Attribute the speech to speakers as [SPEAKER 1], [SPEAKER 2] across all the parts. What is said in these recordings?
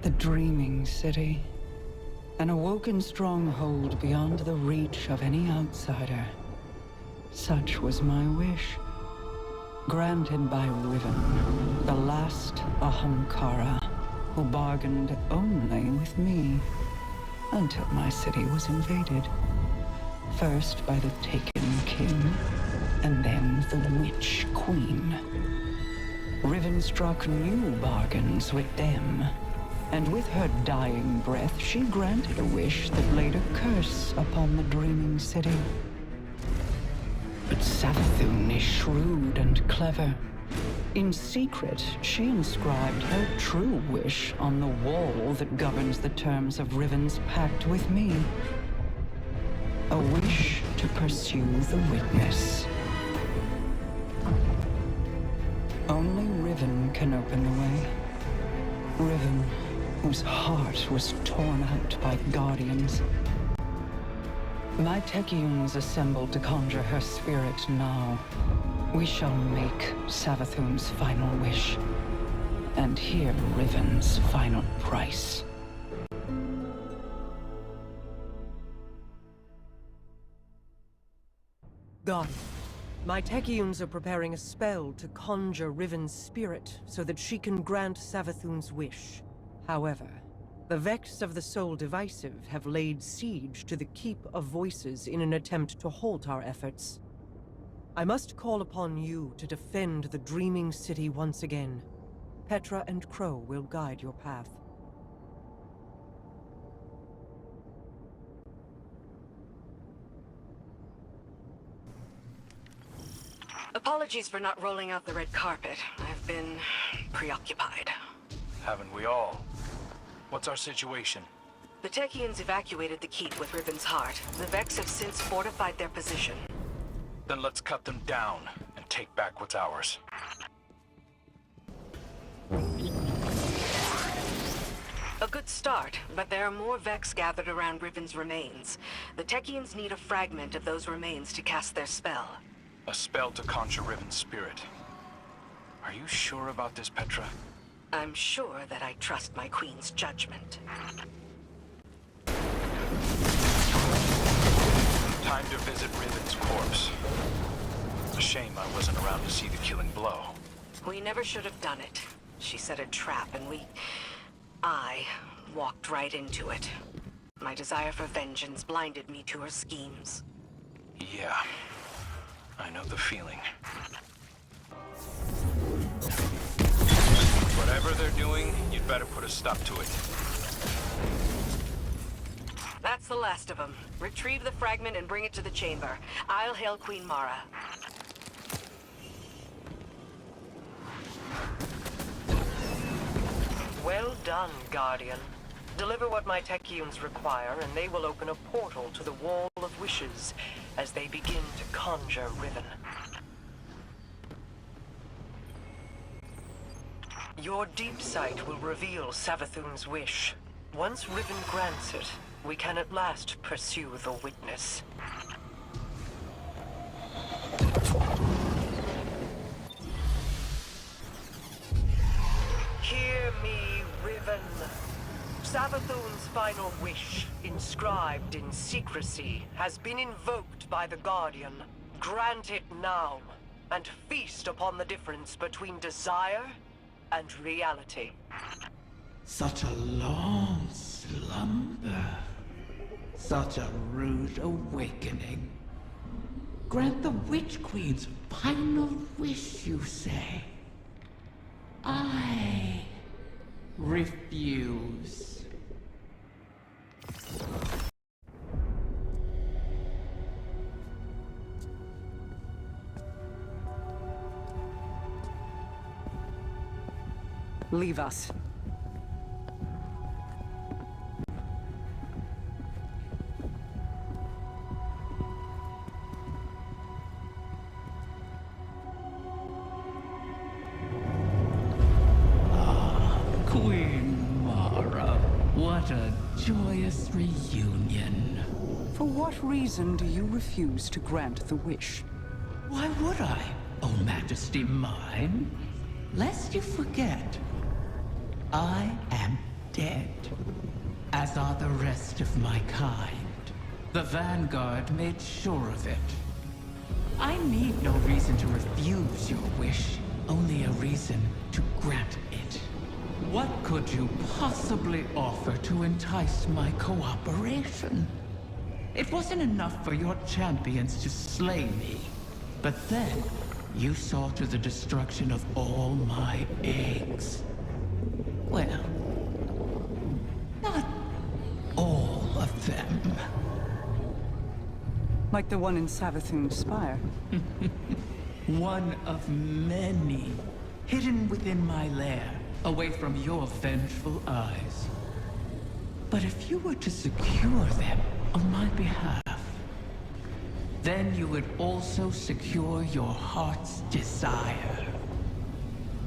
[SPEAKER 1] The dreaming city. An awoken stronghold beyond the reach of any outsider. Such was my wish. Granted by Riven, the last Ahamkara, who bargained only with me, until my city was invaded. First by the Taken King, and then the Witch Queen. Riven struck new bargains with them, and with her dying breath, she granted a wish that laid a curse upon the dreaming city. But Savathun is shrewd and clever. In secret, she inscribed her true wish on the wall that governs the terms of Riven's pact with me. A wish to pursue the witness. Only Riven can open the way. Riven, whose heart was torn out by guardians. My Techeuns assembled to conjure her spirit now. We shall make Savathun's final wish, and hear Riven's final price.
[SPEAKER 2] Gone. My Techeuns are preparing a spell to conjure Riven's spirit so that she can grant Savathun's wish. However, the Vex of the Soul Divisive have laid siege to the Keep of Voices in an attempt to halt our efforts. I must call upon you to defend the Dreaming City once again. Petra and Crow will guide your path.
[SPEAKER 3] Apologies for not rolling out the red carpet. I've been preoccupied.
[SPEAKER 4] Haven't we all? What's our situation?
[SPEAKER 3] The Techeuns evacuated the keep with Riven's heart. The Vex have since fortified their position.
[SPEAKER 4] Then let's cut them down and take back what's ours.
[SPEAKER 3] A good start, but there are more Vex gathered around Riven's remains. The Techeuns need a fragment of those remains to cast their spell.
[SPEAKER 4] A spell to conjure Riven's spirit. Are you sure about this, Petra?
[SPEAKER 3] I'm sure that I trust my queen's judgment.
[SPEAKER 4] Time to visit Riven's corpse. A shame I wasn't around to see the killing blow.
[SPEAKER 3] We never should have done it. She set a trap and I walked right into it. My desire for vengeance blinded me to her schemes.
[SPEAKER 4] Yeah, I know the feeling. Whatever they're doing, you'd better put a stop to it.
[SPEAKER 3] That's the last of them. Retrieve the fragment and bring it to the chamber. I'll hail Queen Mara.
[SPEAKER 2] Well done, Guardian. Deliver what my Techeuns require, and they will open a portal to the Wall of Wishes as they begin to conjure Riven. Your deep sight will reveal Savathun's wish. Once Riven grants it, we can at last pursue the witness. Hear me, Riven. Savathun's final wish, inscribed in secrecy, has been invoked by the Guardian. Grant it now, and feast upon the difference between desire and reality.
[SPEAKER 5] Such a long slumber. Such a rude awakening. Grant the Witch Queen's final wish, you say? I refuse.
[SPEAKER 2] Leave us.
[SPEAKER 5] Queen Mara, what a joyous reunion.
[SPEAKER 1] For what reason do you refuse to grant the wish?
[SPEAKER 5] Why would I, O Majesty mine? Lest you forget, I am dead, as are the rest of my kind. The Vanguard made sure of it. I need no reason to refuse your wish, only a reason to grant it. What could you possibly offer to entice my cooperation? It wasn't enough for your champions to slay me, but then you saw to the destruction of all my eggs. Well, not all of them.
[SPEAKER 1] Like the one in Savathun's spire.
[SPEAKER 5] One of many, hidden within my lair, away from your vengeful eyes. But if you were to secure them on my behalf, then you would also secure your heart's desire.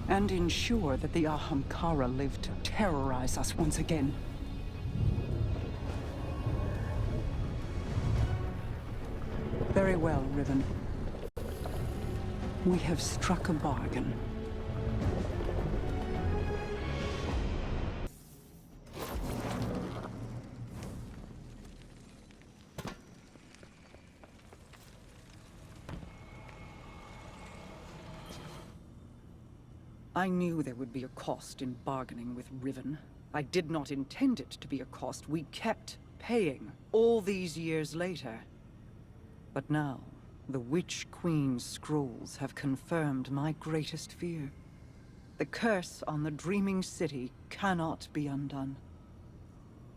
[SPEAKER 1] And ensure that the Ahamkara live to terrorize us once again. Very well, Riven. We have struck a bargain. I knew there would be a cost in bargaining with Riven. I did not intend it to be a cost we kept paying all these years later. But now, the Witch Queen's scrolls have confirmed my greatest fear. The curse on the Dreaming City cannot be undone.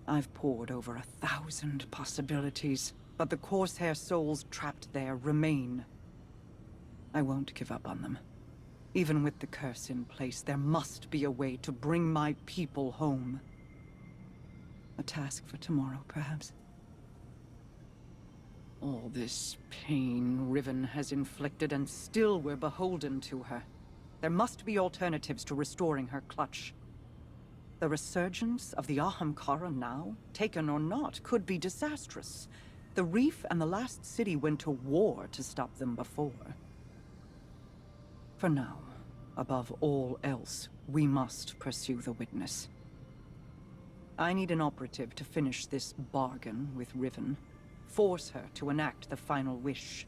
[SPEAKER 1] I've pored over 1,000 possibilities, but the Corsair souls trapped there remain. I won't give up on them. Even with the curse in place, there must be a way to bring my people home. A task for tomorrow, perhaps. All this pain Riven has inflicted, and still we're beholden to her. There must be alternatives to restoring her clutch. The resurgence of the Ahamkara now, taken or not, could be disastrous. The Reef and the last city went to war to stop them before. For now, above all else, we must pursue the Witness. I need an operative to finish this bargain with Riven. Force her to enact the final wish.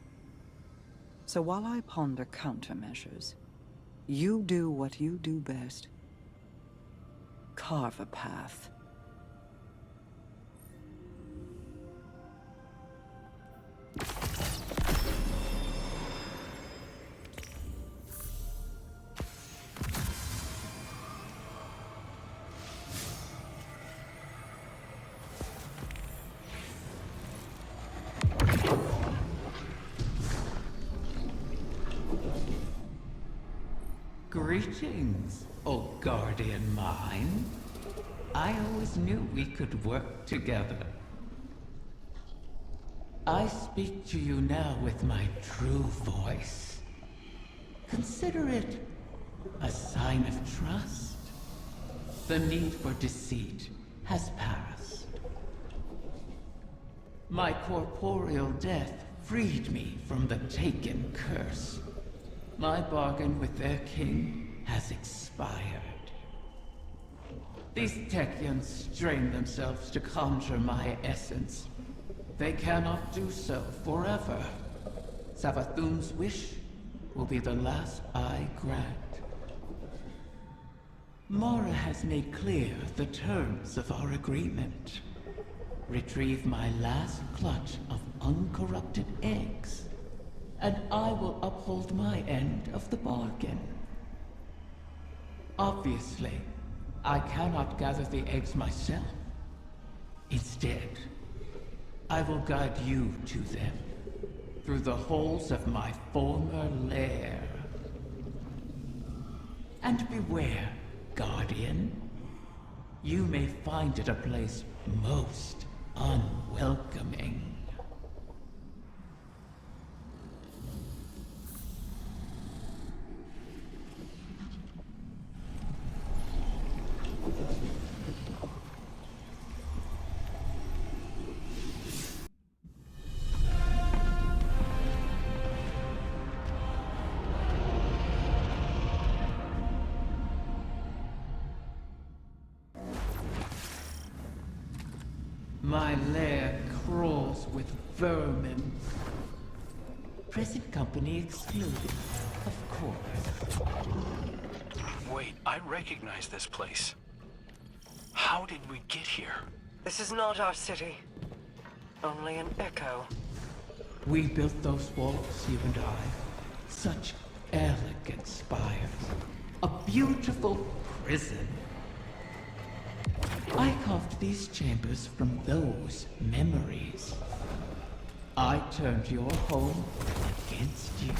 [SPEAKER 1] So while I ponder countermeasures, you do what you do best. Carve a path.
[SPEAKER 5] Greetings, O guardian mine. I always knew we could work together. I speak to you now with my true voice. Consider it a sign of trust. The need for deceit has passed. My corporeal death freed me from the Taken curse. My bargain with their king has expired. These Techians strain themselves to conjure my essence. They cannot do so forever. Savathun's wish will be the last I grant. Mara has made clear the terms of our agreement. Retrieve my last clutch of uncorrupted eggs, and I will uphold my end of the bargain. Obviously, I cannot gather the eggs myself. Instead, I will guide you to them through the holes of my former lair. And beware, Guardian. You may find it a place most unwelcoming. My lair crawls with vermin. Present company excluded, of course.
[SPEAKER 4] Wait, I recognize this place. How did we get here?
[SPEAKER 2] This is not our city. Only an echo.
[SPEAKER 5] We built those walls, you and I. Such elegant spires. A beautiful prison. I carved these chambers from those memories. I turned your home against you.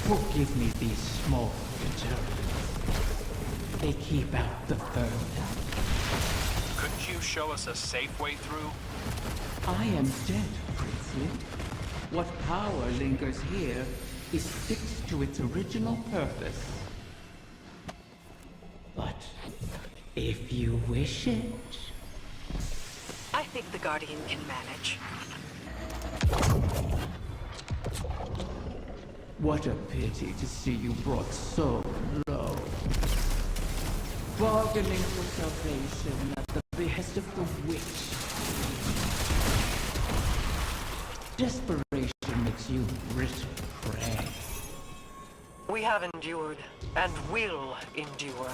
[SPEAKER 5] Forgive me these small deterrents. They keep out the vermin.
[SPEAKER 4] Couldn't you show us a safe way through?
[SPEAKER 5] I am dead, Princely. What power lingers here is fixed to its original purpose. But if you wish it...
[SPEAKER 3] I think the Guardian can manage.
[SPEAKER 5] What a pity to see you brought so low. Bargaining for salvation at the behest of the witch. Desperation makes you brittle prey.
[SPEAKER 2] We have endured, and will endure,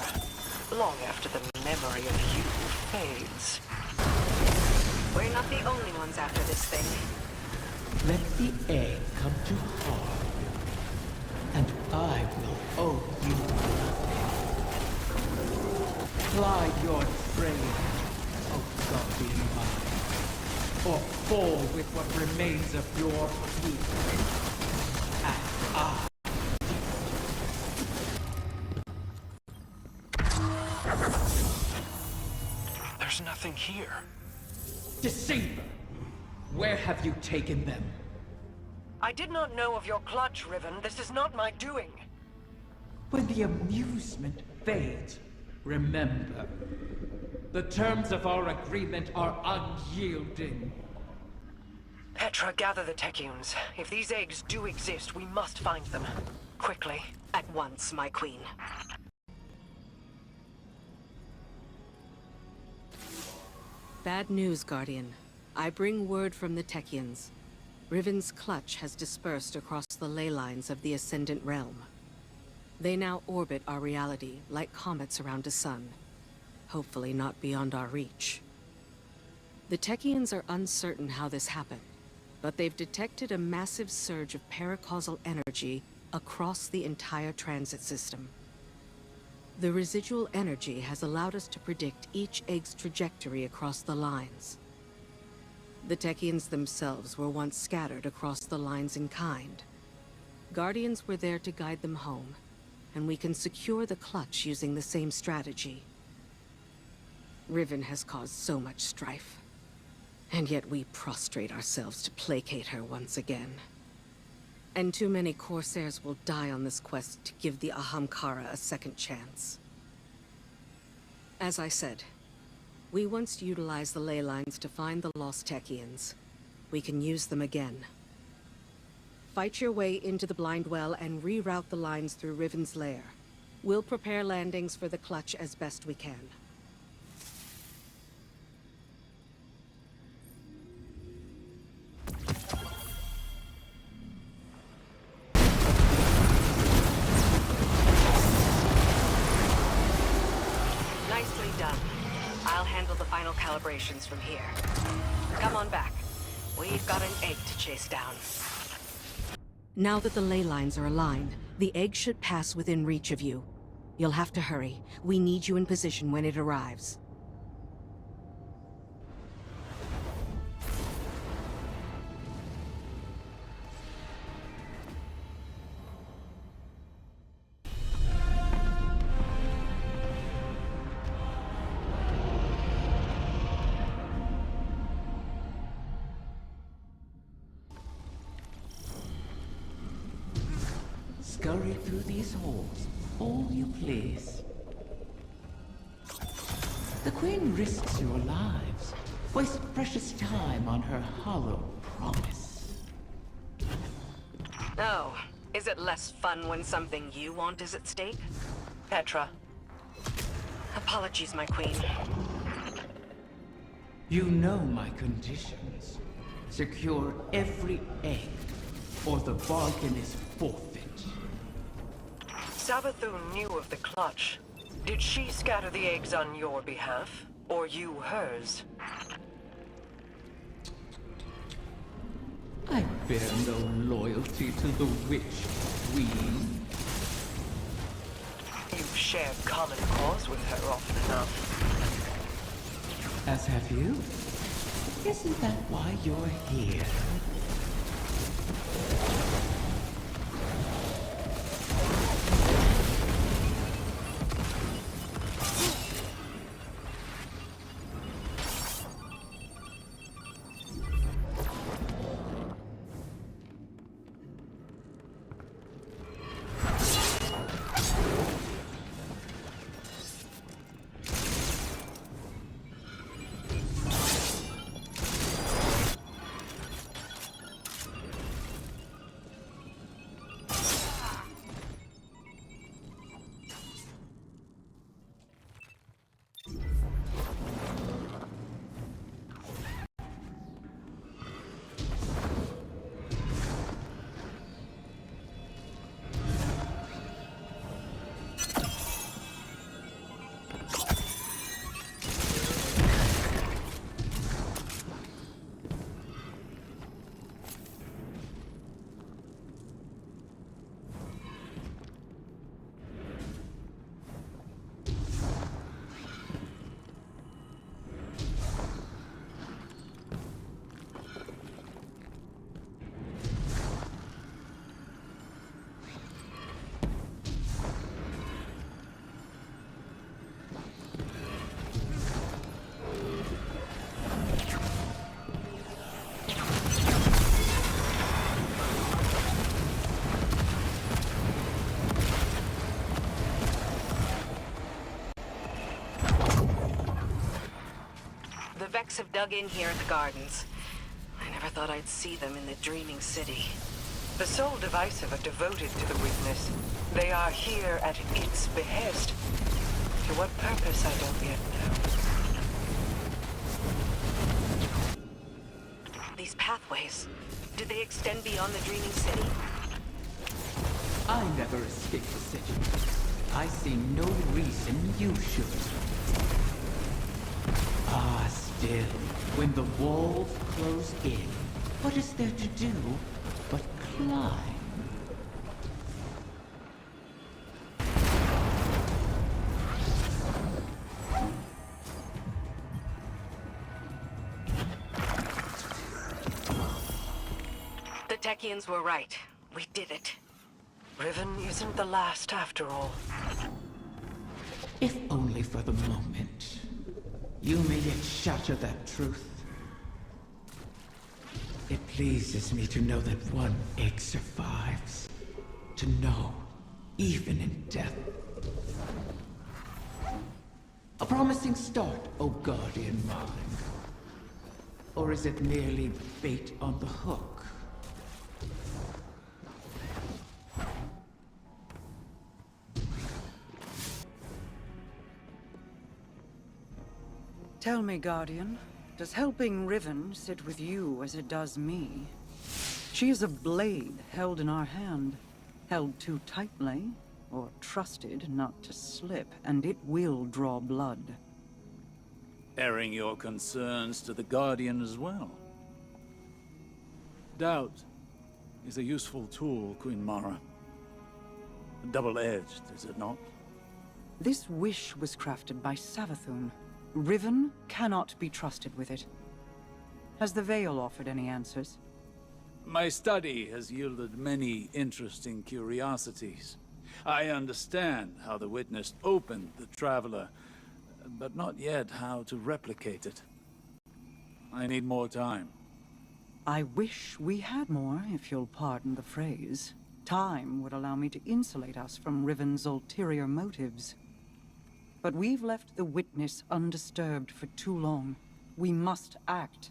[SPEAKER 2] long after the memory of you fades.
[SPEAKER 3] We're not the only ones after this thing.
[SPEAKER 5] Let the egg come to harm, and I will owe you nothing. Ply your trade, O Guardian Mind, or fall with what remains of your people. And I...
[SPEAKER 4] There's nothing here.
[SPEAKER 5] Deceiver! Where have you taken them?
[SPEAKER 2] I did not know of your clutch, Riven. This is not my doing.
[SPEAKER 5] When the amusement fades, remember, the terms of our agreement are unyielding.
[SPEAKER 2] Petra, gather the Techians. If these eggs do exist, we must find them. Quickly.
[SPEAKER 3] At once, my queen. Bad news, Guardian. I bring word from the Techians. Riven's clutch has dispersed across the ley lines of the Ascendant Realm. They now orbit our reality like comets around a sun. Hopefully not beyond our reach. The Techians are uncertain how this happened, but they've detected a massive surge of paracausal energy across the entire transit system. The residual energy has allowed us to predict each egg's trajectory across the lines. The Techians themselves were once scattered across the lines in kind. Guardians were there to guide them home, and we can secure the clutch using the same strategy. Riven has caused so much strife, and yet we prostrate ourselves to placate her once again. And too many Corsairs will die on this quest to give the Ahamkara a second chance. As I said, we once utilized the ley lines to find the lost Techians. We can use them again. Fight your way into the Blind Well and reroute the lines through Riven's lair. We'll prepare landings for the clutch as best we can. Nicely done. I'll handle the final calibrations from here. Come on back. We've got an egg to chase down. Now that the ley lines are aligned, the egg should pass within reach of you. You'll have to hurry. We need you in position when it arrives.
[SPEAKER 5] Scurry through these halls, all you please. The Queen risks your lives, wastes precious time on her hollow promise.
[SPEAKER 3] Oh, is it less fun when something you want is at stake?
[SPEAKER 2] Petra.
[SPEAKER 3] Apologies, my queen.
[SPEAKER 5] You know my conditions. Secure every egg, or the bargain is forfeit.
[SPEAKER 2] Savathun knew of the clutch. Did she scatter the eggs on your behalf, or you hers?
[SPEAKER 5] I bear no loyalty to the witch queen.
[SPEAKER 2] You've shared common cause with her often enough.
[SPEAKER 5] As have you. Isn't that why you're here?
[SPEAKER 3] The Vex have dug in here at the gardens. I never thought I'd see them in the Dreaming City.
[SPEAKER 2] The Soul Divisive are devoted to the witness. They are here at its behest. To what purpose, I don't yet know.
[SPEAKER 3] These pathways, did they extend beyond the Dreaming City?
[SPEAKER 5] I never escaped the city. I see no reason you should. Ah, still, when the walls close in, what is there to do but climb?
[SPEAKER 3] The Techians were right. We did it.
[SPEAKER 2] Riven isn't the last after all.
[SPEAKER 5] If only for the moment. You may yet shatter that truth. It pleases me to know that one egg survives. To know, even in death. A promising start, O guardian mine. Or is it merely bait on the hook?
[SPEAKER 1] Tell me, Guardian, does helping Riven sit with you as it does me? She is a blade held in our hand, held too tightly, or trusted not to slip, and it will draw blood.
[SPEAKER 4] Airing your concerns to the Guardian as well. Doubt is a useful tool, Queen Mara. Double-edged, is it not?
[SPEAKER 1] This wish was crafted by Savathun. Riven cannot be trusted with it. Has the Veil offered any answers?
[SPEAKER 4] My study has yielded many interesting curiosities. I understand how the witness opened the Traveler, but not yet how to replicate it. I need more time.
[SPEAKER 1] I wish we had more, if you'll pardon the phrase. Time would allow me to insulate us from Riven's ulterior motives. But we've left the witness undisturbed for too long. We must act.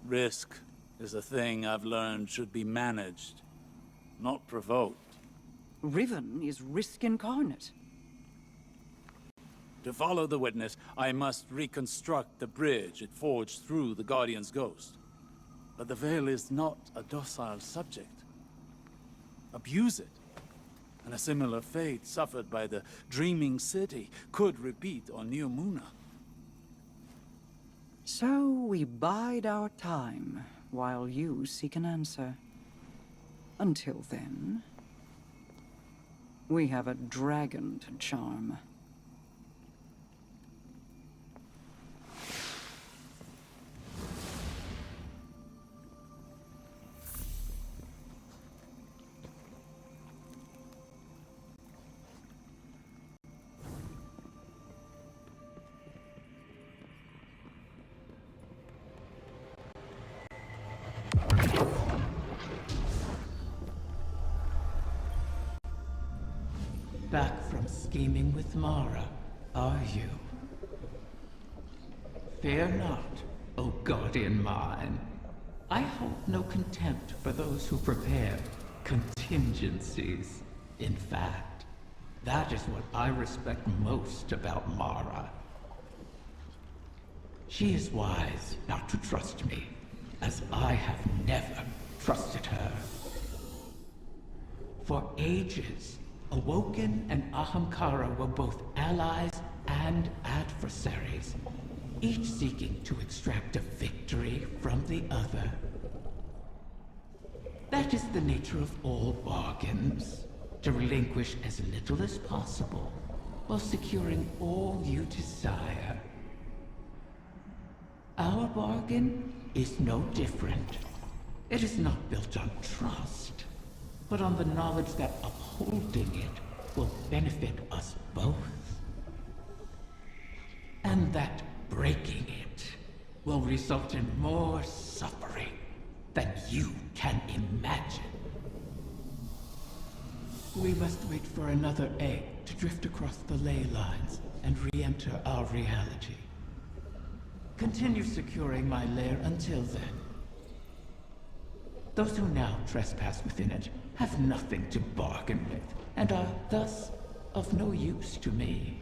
[SPEAKER 4] Risk is a thing I've learned should be managed, not provoked.
[SPEAKER 1] Riven is risk incarnate.
[SPEAKER 4] To follow the witness, I must reconstruct the bridge it forged through the Guardian's ghost. But the Veil is not a docile subject. Abuse it, and a similar fate suffered by the Dreaming City could repeat on New Muna.
[SPEAKER 1] So we bide our time while you seek an answer. Until then, we have a dragon to charm.
[SPEAKER 5] Back from scheming with Mara, are you? Fear not, O guardian mine. I hold no contempt for those who prepare contingencies. In fact, that is what I respect most about Mara. She is wise not to trust me, as I have never trusted her. For ages, Awoken and Ahamkara were both allies and adversaries, each seeking to extract a victory from the other. That is the nature of all bargains, to relinquish as little as possible, while securing all you desire. Our bargain is no different. It is not built on trust, but on the knowledge that upholding it will benefit us both. And that breaking it will result in more suffering than you can imagine. We must wait for another egg to drift across the ley lines and re-enter our reality. Continue securing my lair until then. Those who now trespass within it have nothing to bargain with, and are thus of no use to me.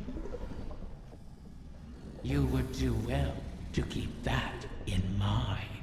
[SPEAKER 5] You would do well to keep that in mind.